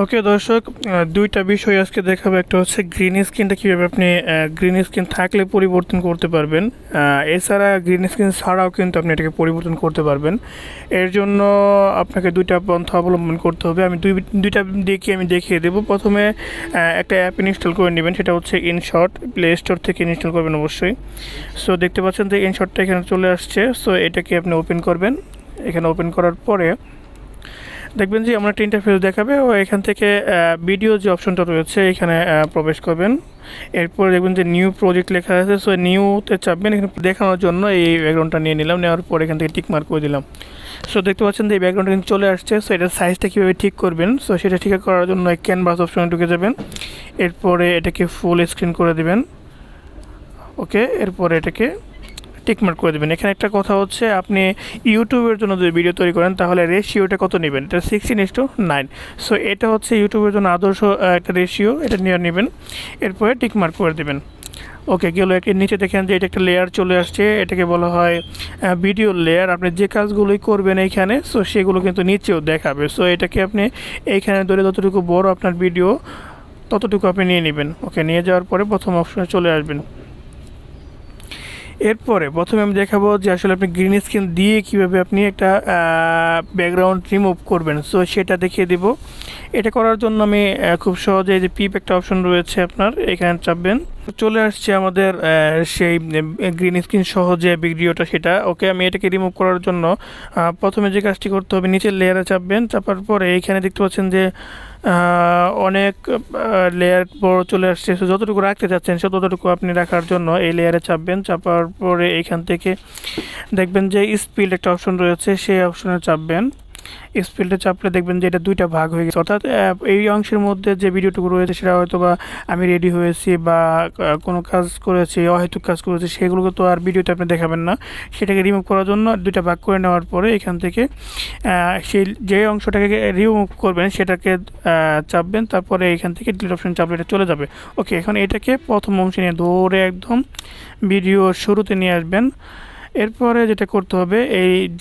ওকে দর্শক, দুইটা বিষয় আজকে দেখাবো। একটা হচ্ছে গ্রিন স্ক্রিনটা কীভাবে আপনি গ্রিন স্ক্রিন থাকলে পরিবর্তন করতে পারবেন। এছাড়া গ্রিন স্ক্রিন ছাড়াও কিন্তু আপনি এটাকে পরিবর্তন করতে পারবেন। এর জন্য আপনাকে দুইটা পন্থা অবলম্বন করতে হবে। আমি দুইটা আমি দেখিয়ে দেবো। প্রথমে একটা অ্যাপ ইনস্টল করে নেবেন, সেটা হচ্ছে ইনশট। প্লে স্টোর থেকে ইনস্টল করবেন অবশ্যই। সো দেখতে পাচ্ছেন যে ইনশটটা এখানে চলে আসছে। সো এটাকে আপনি ওপেন করবেন। এখানে ওপেন করার পরে দেখবেন যে আমরা একটা ইন্টারফেস দেখাবে, ও এখান থেকে ভিডিও যে অপশনটা রয়েছে এখানে প্রবেশ করবেন। এরপর দেখবেন যে নিউ প্রজেক্ট লেখা আছে। সো নিউতে চাপবেন। এখানে দেখানোর জন্য এই ব্যাকগ্রাউন্ডটা নিয়ে নিলাম, নেওয়ার পর এখান থেকে টিক মার্ক করে দিলাম। সো দেখতে পাচ্ছেন যে এই ব্যাকগ্রাউন্ডটা কিন্তু চলে আসছে। সো এটার সাইজটা কীভাবে ঠিক করবেন, সো সেটা ঠিক করার জন্য ক্যানভাস অপশনে ঢুকে যাবেন। এরপরে এটাকে ফুল স্ক্রিন করে দেবেন। ওকে, এরপরে এটাকে টিকমার্ক করে দেবেন। এখানে একটা কথা হচ্ছে, আপনি ইউটিউবের জন্য যদি ভিডিও তৈরি করেন তাহলে রেশিওটা কত নেবেন, এটা 16:9। সো এটা হচ্ছে ইউটিউবের জন্য আদর্শ একটা রেশিও, এটা নিয়ে নেবেন। এরপরে টিকমার্ক করে দেবেন। ওকে, গেল। এর নিচে দেখেন যে এটা একটা লেয়ার চলে আসছে, এটাকে বলা হয় ভিডিও লেয়ার। আপনি যে কাজগুলোই করবেন এইখানে, সো সেগুলো কিন্তু নিচেও দেখাবে। সো এটাকে আপনি এইখানে ধরে যতটুকু বড় আপনার ভিডিও ততটুকু আপনি নিয়ে নেবেন। ওকে, নিয়ে যাওয়ার পরে প্রথম অপশনে চলে আসবেন। এরপরে প্রথমে আমি দেখাবো যে আসলে আপনি গ্রিন স্ক্রিন দিয়ে কীভাবে আপনি একটা ব্যাকগ্রাউন্ড রিমুভ করবেন। সো সেটা দেখিয়ে দিব। এটা করার জন্য আমি খুব সহজে যে পিপ একটা অপশন রয়েছে আপনার, এখানে চাপবেন। চলে আসছে আমাদের সেই গ্রিন স্ক্রিন সহ যে ভিডিওটা, সেটা। ওকে, আমি এটাকে রিমুভ করার জন্য প্রথমে যে কাজটি করতে হবে, নিচের লেয়ারে চাপবেন। চাপার পরে এইখানে দেখতে পাচ্ছেন যে অনেক লেয়ার বড় চলে আসছে। সো যতটুকু রাখতে চাচ্ছেন সে ততটুকু আপনি রাখার জন্য এই লেয়ারে চাপবেন। চাপার পরে এইখান থেকে দেখবেন যে স্পিড একটা অপশন রয়েছে, সেই অপশনে চাপবেন। স্পিডে চাপলে দেখবেন যে এটা দুইটা ভাগ হয়ে গেছে, অর্থাৎ এই অংশের মধ্যে যে ভিডিওটুকু রয়েছে সেটা হয়তো বা আমি রেডি হয়েছি বা কোনো কাজ করেছি, অহেতুক কাজ করেছি, সেগুলোকে তো আর ভিডিওতে আপনি দেখাবেন না। সেটাকে রিমুভ করার জন্য দুইটা ভাগ করে নেওয়ার পরে এখান থেকে সেই যে অংশটাকে রিমুভ করবেন সেটাকে চাপবেন। তারপরে এখান থেকে ডিলিট অপশন চাপলে এটা চলে যাবে। ওকে, এখন এটাকে প্রথম অংশে নিয়ে ধরে একদম ভিডিও শুরুতে নিয়ে আসবেন। এরপরে যেটা করতে হবে,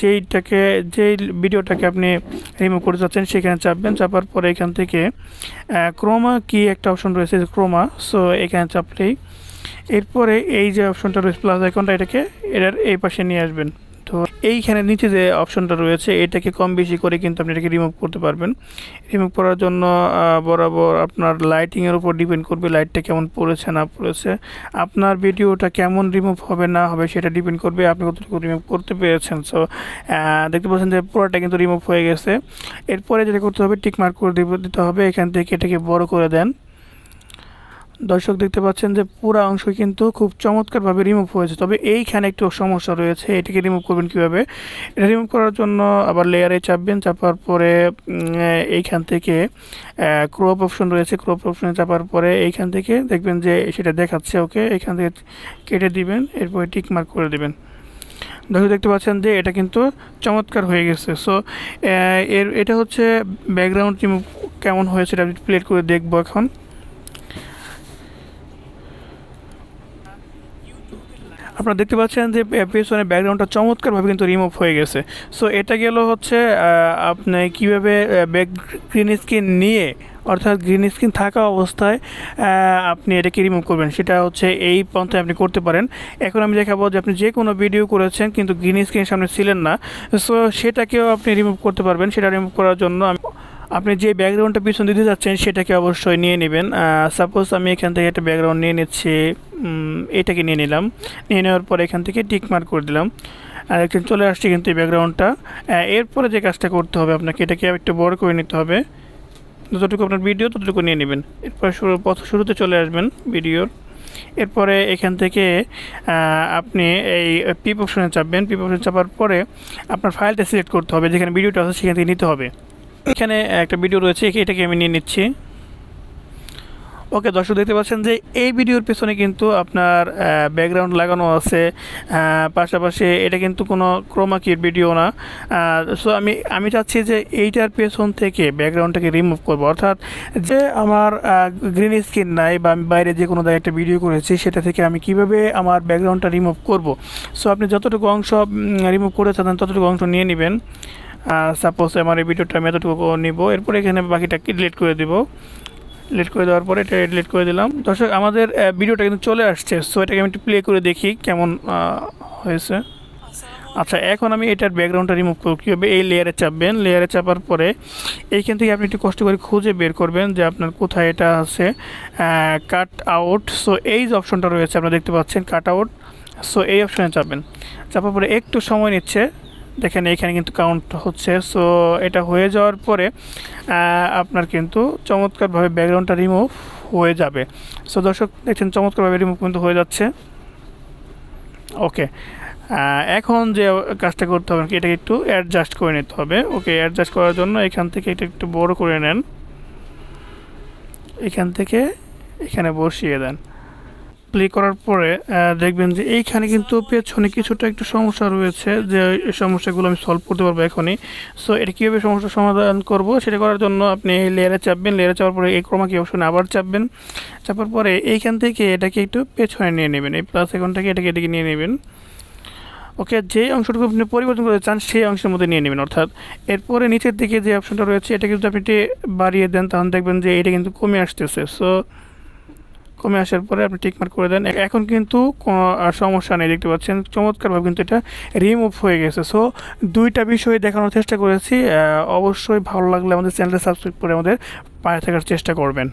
যেই ভিডিওটাকে আপনি রিমুভ করতে চাচ্ছেন সেখানে চাপবেন। চাপার পরে এখান থেকে ক্রোমা কি একটা অপশন রয়েছে, ক্রোমা। সো এখানে চাপলেই এরপরে এই যে অপশনটা রয়েছে প্লাস আইকনটা, এটার এই পাশে নিয়ে আসবেন। তো এইখানে নিচে যে অপশনটা রয়েছে এটাকে কম বেশি করে কিন্তু আপনি এটাকে রিমুভ করতে পারবেন। রিমুভ করার জন্য বরাবর আপনার লাইটিংয়ের উপর ডিপেন্ড করবে, লাইটটা কেমন পড়েছে না পড়েছে। আপনার ভিডিওটা কেমন রিমুভ হবে না হবে সেটা ডিপেন্ড করবে আপনি কতটুকু রিমুভ করতে পেরেছেন। সো দেখতে পাচ্ছেন যে পুরোটা কিন্তু রিমুভ হয়ে গেছে। এরপরে যেটা করতে হবে, টিক মার্ক করে দিতে হবে। এখান থেকে এটাকে বড় করে দেন। দর্শক দেখতে পাচ্ছেন যে পুরো অংশ কিন্তু খুব চমৎকারভাবে রিমুভ হয়েছে। তবে এইখানে একটু সমস্যা রয়েছে, এটাকে রিমুভ করবেন কীভাবে। এটা রিমুভ করার জন্য আবার লেয়ারে চাপবেন। চাপার পরে এইখান থেকে ক্রপ অপশন রয়েছে, ক্রপ অপশনে চাপার পরে এইখান থেকে দেখবেন যে সেটা দেখাচ্ছে। ওকে, এখান থেকে কেটে দিবেন, এরপরে টিক মার্ক করে দেবেন। দর্শক দেখতে পাচ্ছেন যে এটা কিন্তু চমৎকার হয়ে গেছে। সো এটা হচ্ছে ব্যাকগ্রাউন্ড রিমুভ কেমন হয়েছে এটা আমি প্লে করে দেখবো এখন। আপনারা দেখতে পাচ্ছেন যে পেছনের ব্যাকগ্রাউন্ডটা চমৎকারভাবে কিন্তু রিমুভ হয়ে গেছে। সো এটা গেল হচ্ছে আপনি কীভাবে গ্রিন স্ক্রিন নিয়ে, অর্থাৎ গ্রিন স্ক্রিন থাকা অবস্থায় আপনি এটাকে রিমুভ করবেন, সেটা হচ্ছে এই পন্থায় আপনি করতে পারেন। এখন আমি দেখাবো যে আপনি যে কোনো ভিডিও করেছেন কিন্তু গ্রিন স্ক্রিন সামনে ছিলেন না, সো সেটাকেও আপনি রিমুভ করতে পারবেন। সেটা রিমুভ করার জন্য আপনি যে ব্যাকগ্রাউন্ডটা পিছন দিতে যাচ্ছেন সেটাকে অবশ্যই নিয়ে নেবেন। সাপোজ আমি এখান থেকে একটা ব্যাকগ্রাউন্ড নিয়ে নিচ্ছি, এটাকে নিয়ে নিলাম। নিয়ে নেওয়ার পর এখান থেকে টিক মার্ক করে দিলাম, আর এখানে চলে আসছে কিন্তু এই ব্যাকগ্রাউন্ডটা। এরপরে যে কাজটা করতে হবে, আপনাকে এটাকে একটু বড় করে নিতে হবে। যতটুকু আপনার ভিডিও ততটুকু নিয়ে নেবেন। এরপর শুরুতে চলে আসবেন ভিডিওর। এরপরে এখান থেকে আপনি এই পিপ অপশনে চাপবেন। পিপ অপশনে চাপার পরে আপনার ফাইলটা সিলেক্ট করতে হবে, যেখানে ভিডিওটা আছে সেখান থেকে নিতে হবে। এখানে একটা ভিডিও রয়েছে, এটাকে আমি নিয়ে নিচ্ছি। ওকে, দর্শক দেখতে পাচ্ছেন যে এই ভিডিওর পেছনে কিন্তু আপনার ব্যাকগ্রাউন্ড লাগানো আছে, পাশাপাশি এটা কিন্তু কোনো ক্রোমাকির ভিডিও না। সো আমি চাচ্ছি যে এইটার পেছন থেকে ব্যাকগ্রাউন্ডটাকে রিমুভ করবো, অর্থাৎ যে আমার গ্রিন স্ক্রিন নাই বা আমি বাইরে যে কোনো জায়গায় একটা ভিডিও করেছি সেটা থেকে আমি কিভাবে আমার ব্যাকগ্রাউন্ডটা রিমুভ করব। সো আপনি যতটুকু অংশ রিমুভ করে চান ততটুকু অংশ নিয়ে নেবেন। সাপোজ আমার এই ভিডিওটা আমি এতটুকু নিব, এরপরে এখানে বাকিটাকে ডিলিট করে দিব। ডিলিট করে দেওয়ার পরে এটা ডিলিট করে দিলাম। দর্শক আমাদের ভিডিওটা কিন্তু চলে আসছে, সো এটাকে আমি একটু প্লে করে দেখি কেমন হয়েছে। আচ্ছা, এখন আমি এটার ব্যাকগ্রাউন্ডটা রিমুভ করব কীভাবে, এই লেয়ারে চাপবেন। লেয়ারে চাপার পরে এইখান থেকে আপনি একটু কষ্ট করে খুঁজে বের করবেন যে আপনার কোথায় এটা আছে কাট আউট। সো এই যে অপশনটা রয়েছে আপনারা দেখতে পাচ্ছেন কাট আউট, সো এই অপশনে চাপবেন। চাপার পরে একটু সময় নিচ্ছে, দেখেন এখানে কিন্তু কাউন্ট হচ্ছে। সো এটা হয়ে যাওয়ার পরে আপনার কিন্তু চমৎকারভাবে ব্যাকগ্রাউন্ডটা রিমুভ হয়ে যাবে। সো দর্শক দেখছেন চমৎকারভাবে রিমুভ কিন্তু হয়ে যাচ্ছে। ওকে, এখন যে কাজটা করতে হবে এটাকে একটু অ্যাডজাস্ট করে নিতে হবে। ওকে, অ্যাডজাস্ট করার জন্য এখান থেকে এটা একটু বড় করে নেন, এখান থেকে এখানে বসিয়ে দেন। প্লে করার পরে দেখবেন যে এইখানে কিন্তু পেছনে কিছুটা একটু সমস্যা রয়েছে, যে এই সমস্যাগুলো আমি সলভ করতে পারবো এখনই। সো এটা কীভাবে সমস্যার সমাধান করব সেটা করার জন্য আপনি এই লেয়ারে চাপবেন। লেয়ারে চাপার পরে এই ক্রোমা কি অপশনে আবার চাপবেন। চাপার পরে এইখান থেকে এটাকে একটু পেছনে নিয়ে নেবেন, এই প্লাস আইকনটাকে এটাকে নিয়ে নেবেন। ওকে, যে অংশটুকু আপনি পরিবর্তন করতে চান সেই অংশের মধ্যে নিয়ে নেবেন। অর্থাৎ এরপরে নিচের দিকে যে অপশনটা রয়েছে এটা কিন্তু আপনি বাড়িয়ে দেন, তখন দেখবেন যে এটা কিন্তু কমে আসতেছে। সো কমে আসার পরে আপনি টিকমার্ক করে দেন। এখন কিন্তু কোনো সমস্যা নেই, দেখতে পাচ্ছেন চমৎকারভাবে কিন্তু এটা রিমুভ হয়ে গেছে। সো দুইটা বিষয় দেখানোর চেষ্টা করেছি। অবশ্যই ভালো লাগলে আমাদের চ্যানেলটা সাবস্ক্রাইব করে আমাদের পাশে থাকার চেষ্টা করবেন।